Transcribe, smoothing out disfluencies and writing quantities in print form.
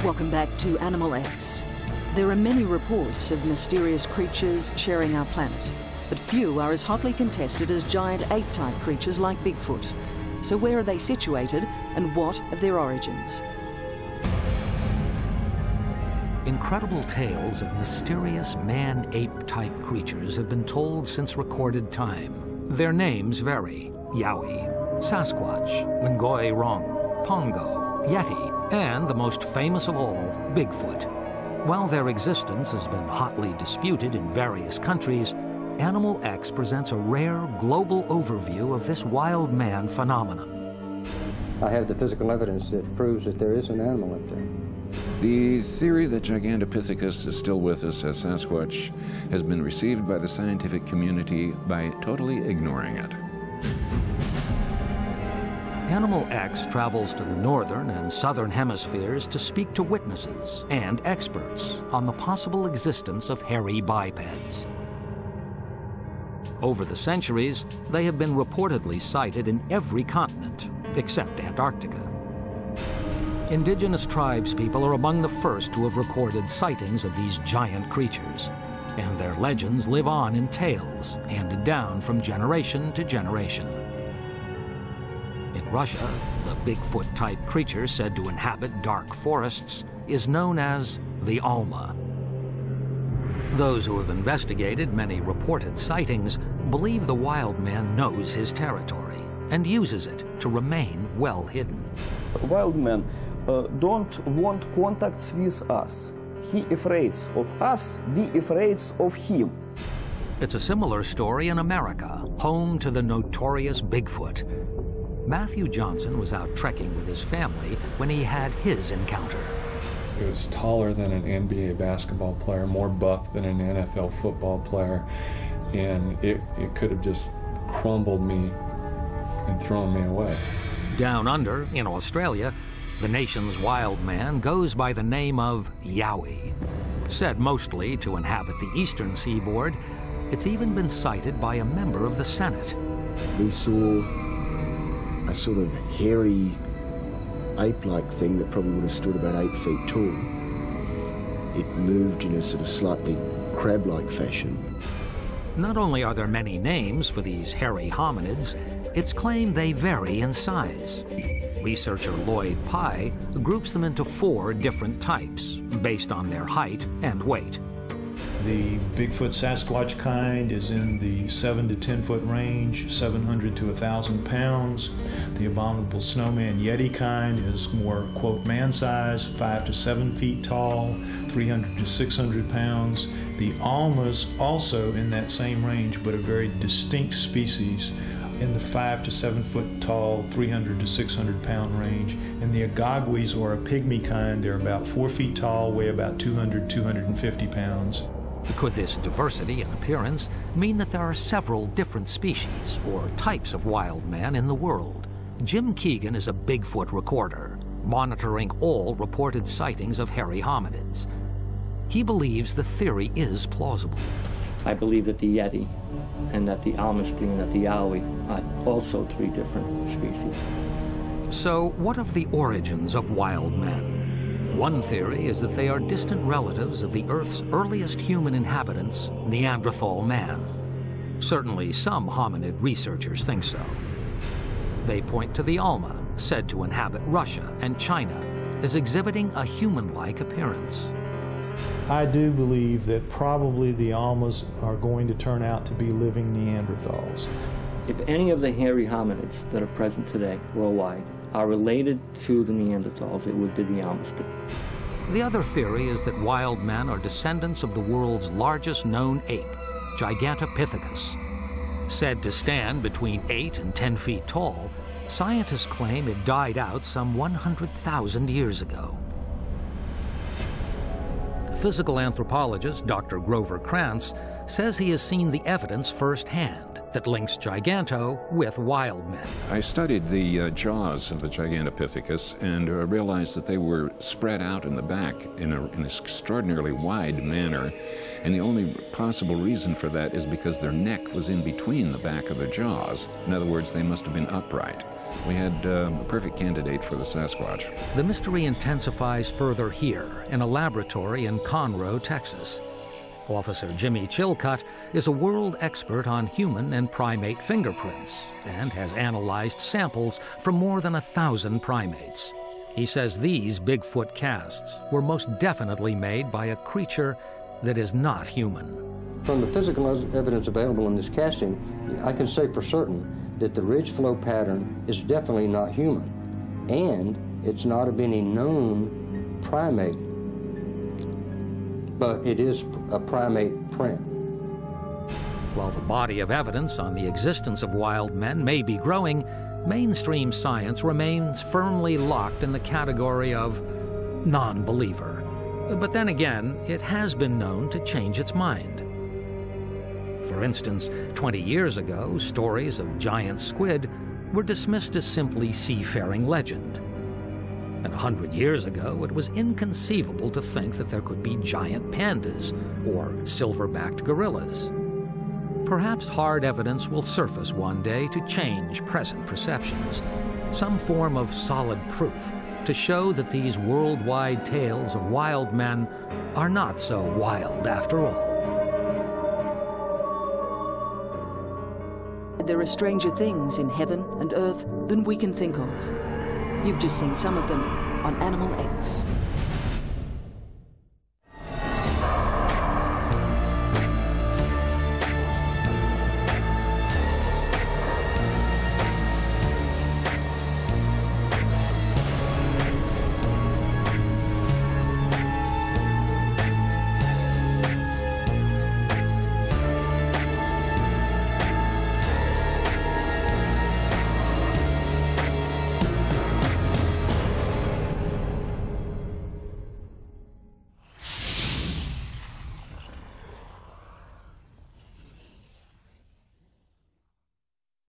Welcome back to Animal X. There are many reports of mysterious creatures sharing our planet, but few are as hotly contested as giant ape-type creatures like Bigfoot. So where are they situated, and what of their origins? Incredible tales of mysterious man-ape-type creatures have been told since recorded time. Their names vary: Yowie, Sasquatch, Ngoi Rong, Pongo, Yeti, and the most famous of all, Bigfoot. While their existence has been hotly disputed in various countries, Animal X presents a rare global overview of this wild man phenomenon. I have the physical evidence that proves that there is an animal up there. The theory that Gigantopithecus is still with us as Sasquatch has been received by the scientific community by totally ignoring it. Animal X travels to the northern and southern hemispheres to speak to witnesses and experts on the possible existence of hairy bipeds. Over the centuries, they have been reportedly sighted in every continent except Antarctica. Indigenous tribespeople are among the first to have recorded sightings of these giant creatures, and their legends live on in tales handed down from generation to generation. In Russia, the Bigfoot-type creature said to inhabit dark forests is known as the Alma. Those who have investigated many reported sightings believe the wild man knows his territory and uses it to remain well hidden. Wild man don't want contacts with us. He afraid of us, we afraid of him. It's a similar story in America, home to the notorious Bigfoot. Matthew Johnson was out trekking with his family when he had his encounter. It was taller than an NBA basketball player, more buff than an NFL football player, and it could have just crumbled me and thrown me away. Down under, in Australia, the nation's wild man goes by the name of Yowie. Said mostly to inhabit the eastern seaboard, it's even been sighted by a member of the Senate. We saw a sort of hairy, ape-like thing that probably would have stood about 8 feet tall. It moved in a sort of slightly crab-like fashion. Not only are there many names for these hairy hominids, it's claimed they vary in size. Researcher Lloyd Pye groups them into 4 different types based on their height and weight. The Bigfoot Sasquatch kind is in the 7 to 10 foot range, 700 to 1,000 pounds. The abominable snowman Yeti kind is more, quote, man size, 5 to 7 feet tall, 300 to 600 pounds. The Almas also in that same range, but a very distinct species in the 5 to 7 foot tall, 300 to 600 pound range. And the Agagwis, or a pygmy kind, they're about 4 feet tall, weigh about 200, 250 pounds. Could this diversity in appearance mean that there are several different species or types of wild man in the world? Jim Keegan is a Bigfoot recorder, monitoring all reported sightings of hairy hominids. He believes the theory is plausible. I believe that the Yeti and that the Almasty and that the Yowie are also 3 different species. So what of the origins of wild men? One theory is that they are distant relatives of the Earth's earliest human inhabitants, Neanderthal man. Certainly some hominid researchers think so. They point to the Alma, said to inhabit Russia and China, as exhibiting a human-like appearance. I do believe that probably the Almas are going to turn out to be living Neanderthals. If any of the hairy hominids that are present today worldwide are related to the Neanderthals, it would be the Almasty. The other theory is that wild men are descendants of the world's largest known ape, Gigantopithecus. Said to stand between 8 and 10 feet tall, scientists claim it died out some 100,000 years ago. Physical anthropologist Dr. Grover Krantz says he has seen the evidence firsthand that links Giganto with wild men. I studied the jaws of the Gigantopithecus and realized that they were spread out in the back in an extraordinarily wide manner. And the only possible reason for that is because their neck was in between the back of their jaws. In other words, they must have been upright. We had a perfect candidate for the Sasquatch. The mystery intensifies further here in a laboratory in Conroe, Texas. Officer Jimmy Chilcutt is a world expert on human and primate fingerprints and has analyzed samples from more than 1,000 primates. He says these Bigfoot casts were most definitely made by a creature that is not human. From the physical evidence available in this casting, I can say for certain that the ridge flow pattern is definitely not human, and it's not of any known primate, but it is a primate print. While the body of evidence on the existence of wild men may be growing, mainstream science remains firmly locked in the category of non-believer. But then again, it has been known to change its mind. For instance, 20 years ago, stories of giant squid were dismissed as simply seafaring legend. And 100 years ago, it was inconceivable to think that there could be giant pandas or silver-backed gorillas. Perhaps hard evidence will surface one day to change present perceptions, some form of solid proof to show that these worldwide tales of wild men are not so wild after all. There are stranger things in heaven and earth than we can think of. You've just seen some of them on Animal X.